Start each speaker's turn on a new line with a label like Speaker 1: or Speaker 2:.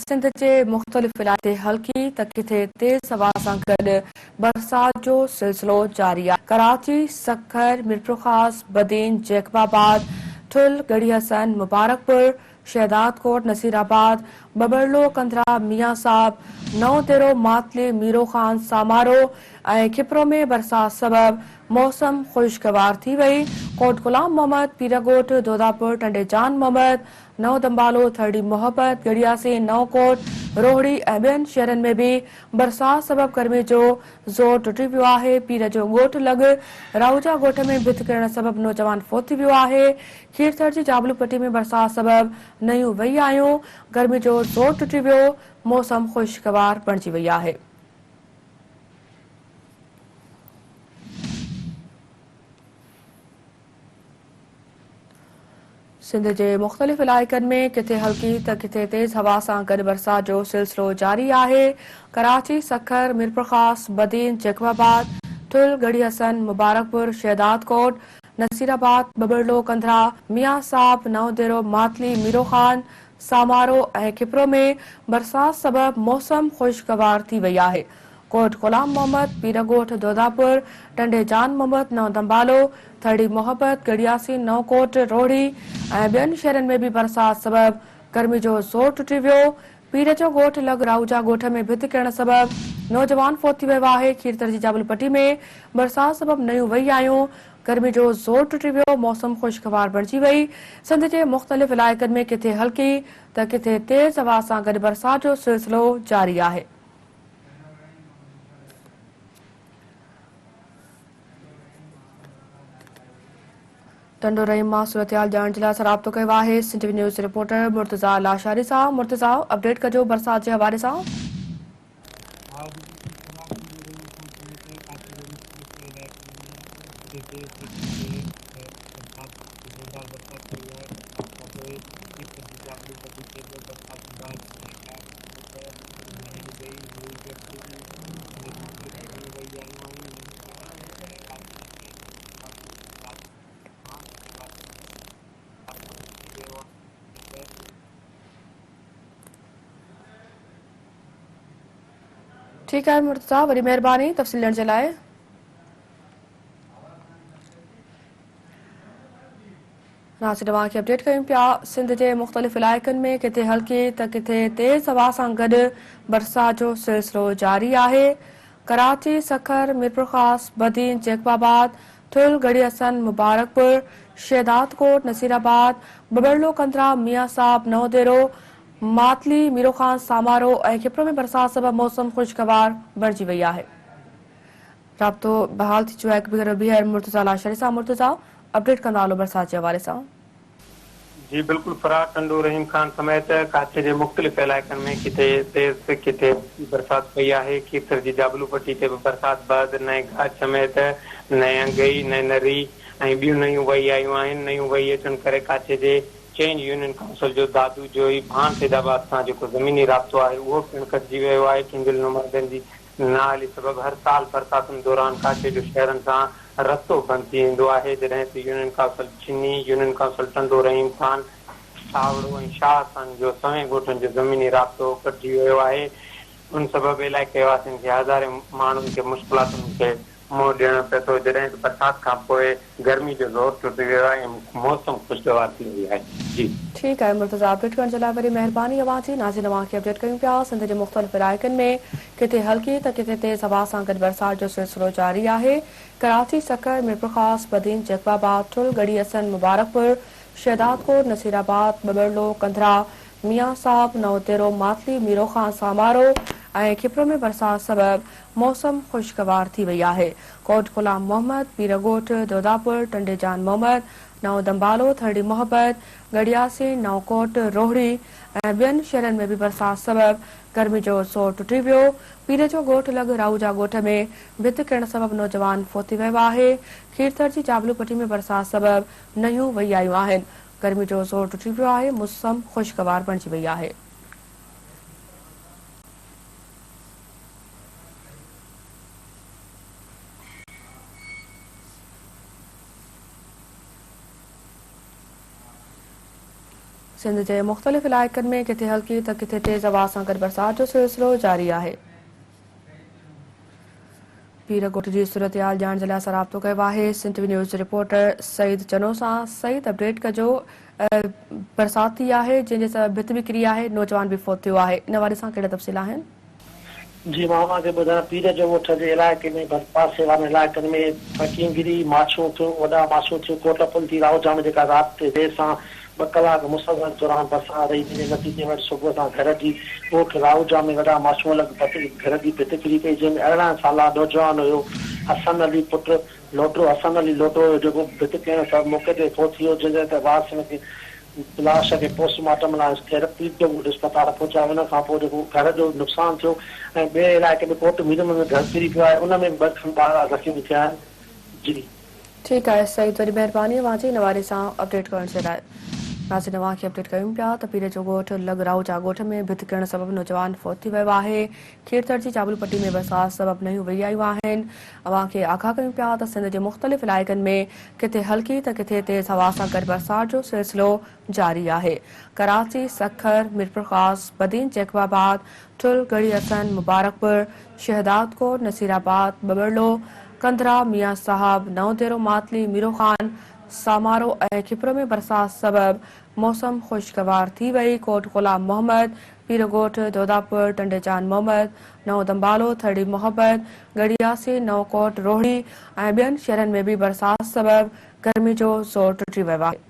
Speaker 1: सिंध के मुख़्तलिफ़ इलाइक़े हल्की त किथे तेज़ हवा सां गॾु बरसात जो सिलसिलो जारी आहे। कराची, सखर, मीरपुरख़ास, बदीन, जैकबाबाद, ठुल, गढ़ी हसन, मुबारकपुर, शहदादकोट, नसीराबाद, बबरलो, कंधरा, मियां साहब, नओं तेरो, मातली, मीरो खान, सामारो ऐं खिपरो में बरसात सबब मौसम खुशगवार थी वई। कोट गुलाम मोहम्मद, पीरगोट, दोदापुर, टंडे जान मोहम्मद, नओं दंबालो, थरडी मोहब्बत, गड़ियासी, नौकोट, रोहड़ी ऐं ॿियनि शहरनि में भी बरसात सबब गर्मी जो ज़ोर टुटी पियो आहे। पीर जो ॻोठ लॻ राउजा ॻोठ में भित किरण सबब नौजवान फोत थी वियो आहे। खीरथर जी जाबलू पट्टी में बरसात सबब नयूं वही आयूं। गर्मी जो ज़ोर टुटी वियो, मौसम खुशगवार बणिजी वई आहे। सिंध के मुख़्तलिफ़ इलाइक़नि में किथे हल्की त किथे तेज़ हवा सां गॾु बरसात जो सिलसिलो जारी आहे। कराची, सखर, मीरपुरख़ास, बदीन, जैकबाबाद, ठुल, गढ़ी हसन, मुबारकपुर, शहदादकोट, नसीराबाद, बबरलो, कंधरा, मियां साहब, नओं देरो, मातली, मीरो खान, सामारो ऐं खिपरो में बरसात सबब मौसम खुशगवार थी वई आहे। कोट गुलाम मोहम्मद, पीरगोठ, दोदापुर, टंडे जान मोहम्मद, नओं दंबालो, थरडी मोहब्बत, गड़ियासी, नौकोट, रोहड़ी ऐं ॿियनि शहरनि में भी बरसात सबब गर्मी जो ज़ोर टुटी वियो। पीर जो ॻोठ लॻ राउजा ॻोठ में भित किरण सबब नौजवान फोत थी वियो आहे। खीरथर जी जाबल पट्टी में बरसात सबब नयूं वही आयूं। गर्मी जो ज़ोर टुटी वियो, मौसम खुशगवार बणिजी वई। सिंध जे मुख़्तलिफ़ इलाइक़नि में किथे हल्की त किथे तेज़ हवा सां गॾु बरसात जो सिलसिलो जारी आहे। टंडो रहीम मां सूरतहाल ॼाणण जे लाइ राब्तो कयो आहे सिंध न्यूज़ रिपोर्टर मुर्तज़ा लाशारी सां। मुर्तज़ा, अपडेट कजो बरसात जे हवाले सां। ठीक है मुर्तज़ा, वरी मेहरबानी तफ़सील ॾियण जे लाइ। नाज़रीन, तव्हांखे अपडेट कयूं पिया। सिंध जे मुख़्तलिफ़ इलाइक़नि में किथे हल्की त किथे तेज़ हवा सां गॾु बरसात जो सिलसिलो जारी आहे। कराची, सखर, मीरपुरख़ास, बदीन, जैकबाबाद, ठुल, गढ़ी हसन, मुबारकपुर, शहदादकोट, नसीराबाद, बबरलो, कंधरा, मियां साहब, नओं देरो, मातली, मीरो खान, सामारो ऐं खिपरो में बरसात सबब मौसम खुशगवार बणिजी वई आहे। राब्तो बहाल थी चुको आहे। हिकु भेरो ॿीहर मुर्तज़ा लाशारी सां। मुर्तज़ा, अपडेट कंदा हलो बरसात जे हवाले सां।
Speaker 2: जी बिल्कुल, फरार टंडो रहीम खान समेत काचे के मुख्तलिफ इलाइक़नि में किथे तेज़ किथे बरसात पई आहे। खीरथर जी जाबलू पट्टी ते बरसात बाद नए गाज समेत नए अंगई, नए नरी ऐं ॿियूं नयूं वही आयूं आहिनि। नयूं वही अचण करे काचे जे चेंज यूनियन काउंसिल जो दादू जो ई भान फैदाबाद सां जेको ज़मीनी राब्तो आहे उहो पिणु कटिजी वियो आहे। किंजल नुमाइंदनि जी नाले सबब हर साल बरसातुनि दौरान काचे जो शहरनि सां रस्तो बंदि थी वेंदो आहे। जॾहिं त यूनियन काउंसिल चिनी, यूनियन काउंसिल टंडो रहीम खान, सावड़ो ऐं शाहसन जो सवें ॻोठनि जो ज़मीनी राब्तो कटिजी वियो आहे। उन सबब इलाइक़े वासियुनि खे हज़ारे माण्हुनि खे मुश्किलातुनि खे मुंहुं ॾियणो पिए थो। जॾहिं त बरसात खां पोइ गर्मी जो ज़ोर टुटी वियो आहे ऐं मौसम खुशगवार थी वई आहे। जी
Speaker 1: ठीक है मुर्तज़ा, अपडेट करण जे लाइ वरी मेहरबानी अवां जी। नाज़रीन, तव्हांखे अपडेट कयूं पिया। सिंध जे मुख़्तलिफ़ इलाइक़नि में किथे हल्की त किथे तेज़ हवा सां गॾु बरसात जो सिलसिलो जारी आहे। कराची, सखर, मीरपुरख़ास, बदीन, जैकबाबाद, ठुल, गढ़ी हसन, मुबारकपुर, शहदादकोट, नसीराबाद, बबरलो, कंधरा, मियां साहब, नओं तेरो, मातली, मीरो खान, सामारो ऐं खिपरो में बरसात सबब मौसम खुशगवार थी वई आहे। कोट गुलाम मोहम्मद, पीरगोठ, दोदापुर, टंडे जान मोहम्मद, नओं दंबालो, थरडी मोहब्बत, गड़ियासी, नौकोट, रोहड़ी ऐं ॿियनि शहरनि में भी बरसात सबब गर्मी जो ज़ोर टुटी वियो। पीर जो ॻोठ लॻ राउजा ॻोठ में भित किरण सबब नौजवान फोती वियो आहे। खीरथर जी जाबलू पट्टी में बरसात सबब नयूं वही आयूं आहिनि। गर्मी जो ज़ोर टुटी वियो आहे, मौसम खुशगवार बणिजी वई आहे। सिंध के मुख़्तलिफ़ इलाइक़नि में किथे हल्की त किथे तेज़ हवा सां गॾु बरसात जो सिलसिलो जारी आहे। पीर ॻोठ जी सूरतहाल ॼाणण जे लाइ असां राब्तो कयो आहे Sindh TV news reporter Saeed Chano सां। सईद, अपडेट कजो। बरसात थी आहे जंहिंजे सबबि भित बि किरी आहे, नौजवान बि फौत थियो आहे, इन वारे सां कहिड़ा तफ़सील आहिनि?
Speaker 3: जी मां के ॿुधायां, पीर जो ॻोठ जे इलाइक़े में पासे वारनि इलाइक़नि में फकींगिरी माछू थियो, वॾा माछू थियो, कोट पुल थी रावजाम जेका राति ते देरि सां 2 कलाक मुसलसल दौरान बरसाति रही, जंहिंजे नतीजे में सुबुह सां घर जी ॻोठ रावजा में वॾा माछू लॻभॻि घर जी भित किरी पई, जंहिंमें 18 साला नौजवान हुयो हसन अली पुटु लोटो, हसन अली लोटो हुयो, जेको भित किरण सबबि मौके ते फौत थियो, जंहिंजे ते वारसनि खे लाश खे पोस्टमार्टम लाइ थेरेपी जो अस्पताल पहुचायो। उन खां पोइ जेको घर जो नुक़सानु थियो ऐं ॿिए इलाइक़े में कोट मीरम में घर किरी पियो आहे, उन में 2 खनि ॿार ज़ख़्मी थिया आहिनि। जी
Speaker 1: ठीकु आहे सईद, वॾी महिरबानी वांजी इन वारे सां अपडेट करण जे लाइ। नाज़रीन, अवांखे अपडेट कयूं पिया त पीर जो ॻोठ लॻराऊजा ॻोठ में भित किरण सबबि नौजवान फौत थी वियो आहे। खीरथड़ जी चाबुल पट्टी में बरसाति सबबि नयूं वेई आयूं आहिनि। अवांखे आगाह कयूं पिया त सिंध जे मुख़्तलिफ़ इलाइक़नि में किथे हल्की त किथे तेज़ हवा सां गॾु बरसाति जो सिलसिलो जारी आहे। कराची, सखर, मीरपुरख़ास, बदीन, जैकबाबाद, ठुल, गढ़ी हसन, मुबारकपुर, शहदादकोट, नसीराबाद, बबरलो, कंधरा, मियां साहब, नवदेरो, मातली, मीरो खान, सामारो ऐं खिपरो में बरसात सबबि मौसम खुशगवार थी वई। कोट गुलाम मोहम्मद, पीर ॻोठ, दोदापुर, टंडेजान मोहम्मद, नओं दंबालो, थड़ी मोहब्बत, गड़ियासी, नओकोट, रोहिड़ी ऐं ॿियनि शहरनि में बि बरसात सबबि गर्मी जो ज़ोर टुटी वियो आहे।